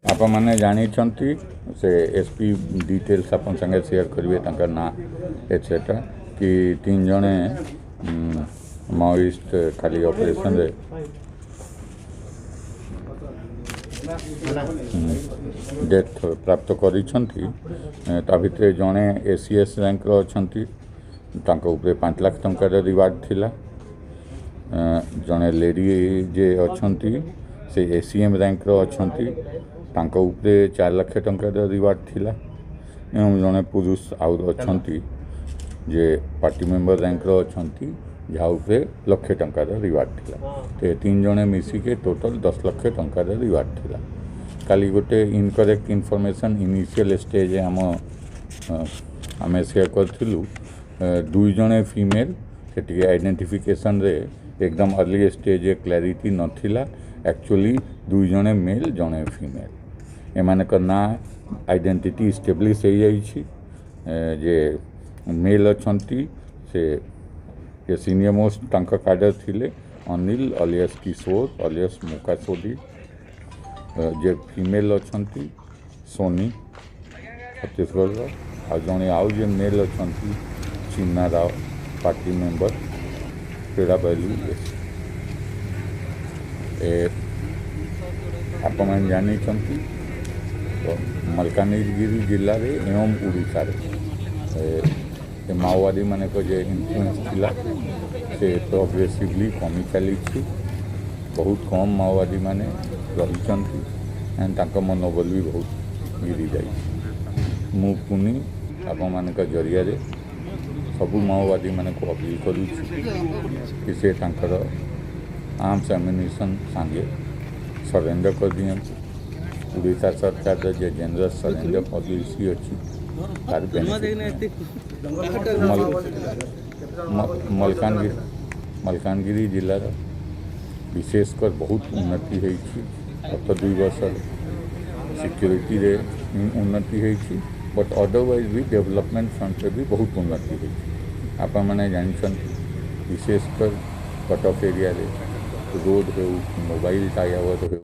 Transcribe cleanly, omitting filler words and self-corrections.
आपण मैंने जानी से एसपी डिटेल्स अपन संगे शेयर करेंगे तंकर ना एटसेट्रा कि 3 जने माओइस्ट खाली ऑपरेशन रे डेथ प्राप्त करिछंती ता भितरे जने एसीएस रैंक रो छंती तांको ऊपर 5 लाख टंका रिवार्ड थिला जने लेडी जे अछंती से एसीएम रैंक रो अछंती तांको ऊपर 4 लाख टंका रिवार्ड थिला एवं जने पुरुष आउर अछंती जे पार्टी मेंबर रैंक रो अछंती जहाँ ऊपर लक्षे टंका रिवार्ड थिला ते 3 जने मिसिके टोटल 10 लाख टंका रिवार्ड थिला काली गोटे इनकरेक्ट इनफॉरमेशन इनिशियल स्टेज आम आम शेयर करूँ 2 जने फीमेल से आइडेंटिफिकेशन रे एकदम अर्ली स्टेज क्लैरिटी नथिला एक्चुअली 2 जने मेल जने फीमेल एमानक ना आइडेंटिटी स्टेब्लिश हो जाइछि जे मेल अछंती से ये सीनियर मोस्ट टंका कार्डर थिले अनिल अलियास किशोर अलियास मुका सोडी जे फीमेल अछंती सोनी छत्तीसगढ़ आ जने आउ जे मेल अछंती चिन्ना राव पार्टी मेंबर पेड़ा बैलू आपण जानी तो मलकानगिरी जिले में एवं उड़ीसा माओवादी मान जे इन्फ्लुएंस थिला से प्रोग्रेसिवली कमी चली बहुत कम माओवादी माने रही एंड मनोबल भी बहुत गिरी जाइए मु पुनी आपण मान जरिया सबू माओवादी मान को अपील करुँच कि से तांकर आर्म्स एम्युनिशन सांगे सरेंडर कर दियंतु उड़ीसा सरकार जे जनरल सरेंडर पॉलिसी अच्छी तार मलकानगिरी जिलार विशेषकर बहुत उन्नति होती गत 2 वर्ष सिक्योरिटी रे उन्नति होती बट अदरवाइज भी डेवलपमेंट फ्रंट भी बहुत उन्नति होती आपण मैंने जानते विशेषकर कटक एरिया रे रोड हो मोबाइल टावर हो